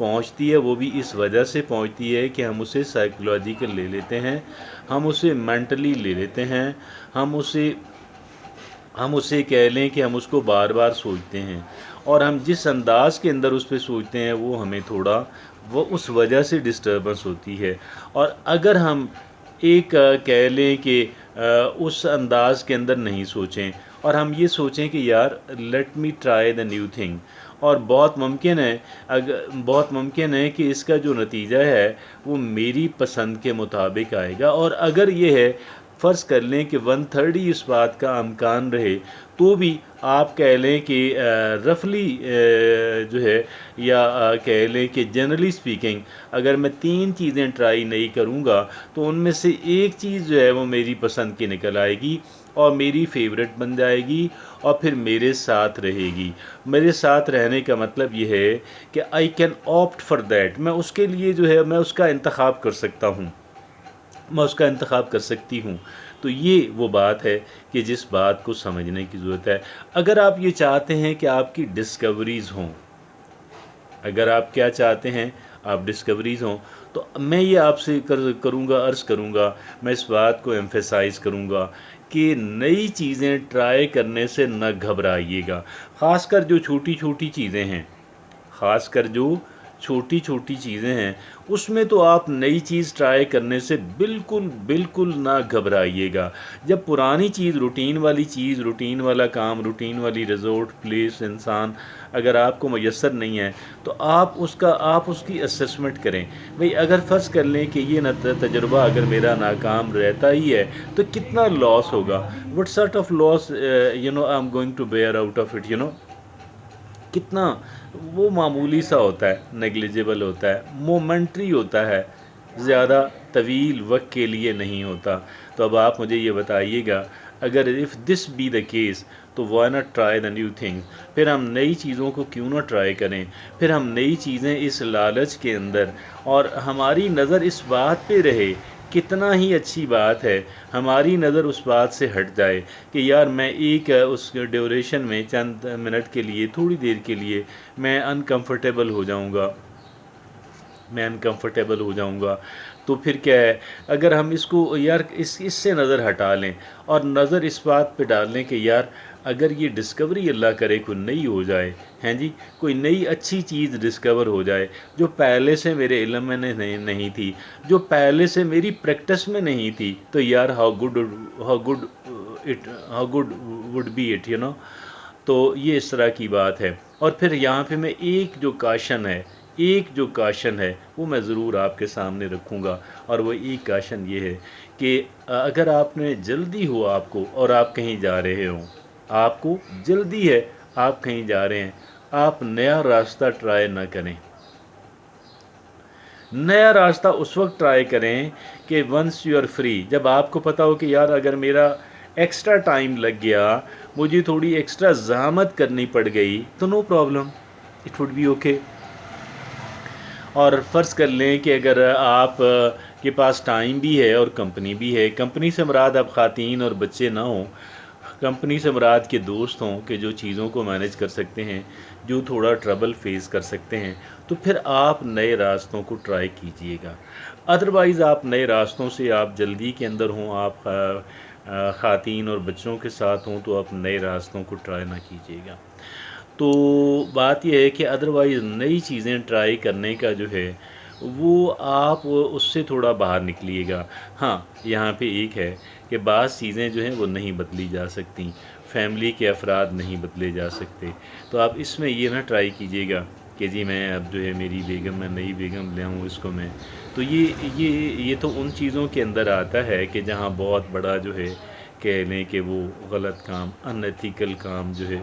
پہنچتی ہے وہ بھی اس وجہ سے پہنچتی ہے کہ ہم اسے سائیکولوجیکل لے لیتے ہیں، ہم اسے مینٹلی لے لیتے ہیں، ہم اسے کہہ لیں کہ ہم اس کو بار بار سوچتے ہیں، اور ہم جس انداز کے اندر اس پہ سوچتے ہیں وہ ہمیں تھوڑا وہ اس وجہ سے ڈسٹربنس ہوتی ہے۔ اور اگر ہم ایک کہہ لیں کہ اس انداز کے اندر نہیں سوچیں اور ہم یہ سوچیں کہ یار let me try the new thing, اور بہت ممکن ہے کہ اس کا جو نتیجہ ہے وہ میری پسند کے مطابق آئے گا، اور اگر یہ ہے فرض کر لیں کہ 1/3 اس بات کا امکان رہے تو بھی آپ کہہ لیں کہ رفلی جو ہے یا کہہ لیں کہ جنرلی سپیکنگ اگر میں 3 چیزیں ٹرائی نہیں کروں گا تو ان میں سے ایک چیز جو ہے وہ میری پسند کی نکل آئے گی اور میری فیوریٹ بن جائے گی اور پھر میرے ساتھ رہے گی۔ میرے ساتھ رہنے کا مطلب یہ ہے کہ I can opt for that, میں اس کے لیے جو ہے میں اس کا انتخاب کر سکتا ہوں، میں اس کا انتخاب کر سکتی ہوں۔ تو یہ وہ بات ہے کہ جس بات کو سمجھنے کی ضرورت ہے۔ اگر آپ یہ چاہتے ہیں کہ آپ کی ڈسکوریز ہوں، اگر آپ کیا چاہتے ہیں آپ ڈسکوریز ہوں، تو میں یہ آپ سے عرض کروں گا، میں اس بات کو ایمفیسائز کروں گا کہ نئی چیزیں ٹرائی کرنے سے نہ گھبرائیے گا، خاص کر جو چھوٹی چھوٹی چیزیں ہیں اس میں تو آپ نئی چیز ٹرائی کرنے سے بالکل نہ گھبرائیے گا۔ جب پرانی چیز، روٹین والا کام، روٹین والی ریزورٹ پلیس انسان اگر آپ کو میسر نہیں ہے تو آپ اس کی اسسمنٹ کریں۔ بھئی اگر فرض کر لیں کہ یہ تجربہ اگر میرا ناکام رہتا ہی ہے تو کتنا لاس ہوگا، what sort of loss I am going to bear out of it, کتنا وہ معمولی سا ہوتا ہے، نیگلیجبل ہوتا ہے، مومنٹری ہوتا ہے، زیادہ طویل وقت کے لیے نہیں ہوتا۔ تو اب آپ مجھے یہ بتائیے گا، اگر if this be the case تو why not try the new things؟ پھر ہم نئی چیزوں کو کیوں نہ ٹرائی کریں، پھر ہم نئی چیزیں اس لالچ کے اندر، اور ہماری نظر اس بات پہ رہے، کتنا ہی اچھی بات ہے ہماری نظر اس بات سے ہٹ جائے کہ یار میں ایک اس ڈیوریشن میں چند منٹ کے لیے، تھوڑی دیر کے لیے میں انکمفرٹیبل ہو جاؤں گا، تو پھر کیا ہے، اگر ہم اس کو یار اس سے نظر ہٹا لیں اور نظر اس بات پہ ڈال لیں کہ یار اگر یہ ڈسکوری اللہ کرے کوئی نئی ہو جائے، ہیں جی، کوئی نئی اچھی چیز ڈسکور ہو جائے جو پہلے سے میرے علم میں نہیں تھی، جو پہلے سے میری پریکٹس میں نہیں تھی، تو یار how good would be it, تو یہ اس طرح کی بات ہے۔ اور پھر یہاں پہ میں ایک جو کاشن ہے وہ میں ضرور آپ کے سامنے رکھوں گا، اور وہ ایک کاشن یہ ہے کہ اگر آپ نے جلدی ہو آپ کو اور آپ کہیں جا رہے ہوں، آپ کو جلدی ہے، آپ کہیں جا رہے ہیں، آپ نیا راستہ ٹرائی نہ کریں۔ نیا راستہ اس وقت ٹرائی کریں کہ ونس یو آر فری، جب آپ کو پتا ہو کہ یار اگر میرا ایکسٹرا ٹائم لگ گیا، مجھے تھوڑی ایکسٹرا زحمت کرنی پڑ گئی تو no problem, it would be okay. اور فرض کر لیں کہ اگر آپ کے پاس ٹائم بھی ہے اور کمپنی بھی ہے، کمپنی سے مراد اب خواتین اور بچے نہ ہوں، کمپنی سے مراد کے دوست ہوں کہ جو چیزوں کو مینج کر سکتے ہیں، جو تھوڑا ٹربل فیس کر سکتے ہیں، تو پھر آپ نئے راستوں کو ٹرائی کیجئے گا۔ ادروائز آپ نئے راستوں سے آپ جلدی کے اندر ہوں، آپ خواتین اور بچوں کے ساتھ ہوں، تو آپ نئے راستوں کو ٹرائی نہ کیجئے گا۔ تو بات یہ ہے کہ ادروائز نئی چیزیں ٹرائی کرنے کا جو ہے وہ آپ اس سے تھوڑا باہر نکلیے گا۔ ہاں، یہاں پہ ایک ہے کہ بعض چیزیں جو ہیں وہ نہیں بدلی جا سکتی، فیملی کے افراد نہیں بدلے جا سکتے، تو آپ اس میں یہ نہ ٹرائی کیجیے گا کہ جی میں اب جو ہے میری بیگم، میں نئی بیگم لے آؤں اس کو میں، تو یہ تو ان چیزوں کے اندر آتا ہے کہ جہاں بہت بڑا جو ہے کہہ لیں کہ وہ غلط کام، ان ایتھیکل کام جو ہے،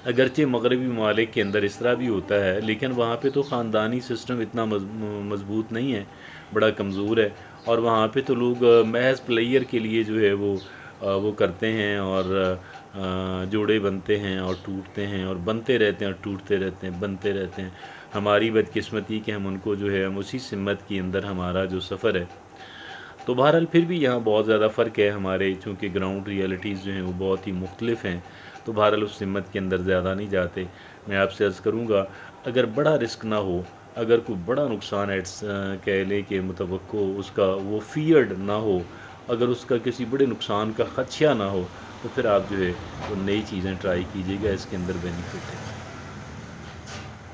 اگرچہ مغربی ممالک کے اندر اس طرح بھی ہوتا ہے، لیکن وہاں پہ تو خاندانی سسٹم اتنا مضبوط نہیں ہے، بڑا کمزور ہے، اور وہاں پہ تو لوگ محض پلیئر کے لیے جو ہے وہ کرتے ہیں، اور جوڑے بنتے ہیں اور ٹوٹتے ہیں اور بنتے رہتے ہیں اور ٹوٹتے رہتے ہیں، بنتے رہتے ہیں۔ ہماری بدقسمتی کہ ہم ان کو جو ہے ہم اسی سمت کے اندر ہمارا جو سفر ہے، تو بہرحال پھر بھی یہاں بہت زیادہ فرق ہے ہمارے، چونکہ گراؤنڈ ریئلٹیز جو ہیں وہ بہت ہی مختلف ہیں، تو بہرحال اس ہمت کے اندر زیادہ نہیں جاتے۔ میں آپ سے عرض کروں گا اگر بڑا رسک نہ ہو، اگر کوئی بڑا نقصان کہہ لیں کہ متوقع اس کا وہ فیئرڈ نہ ہو، اگر اس کا کسی بڑے نقصان کا خدشہ نہ ہو، تو پھر آپ جو ہے وہ نئی چیزیں ٹرائی کیجیے گا، اس کے اندر بینیفٹ ہے۔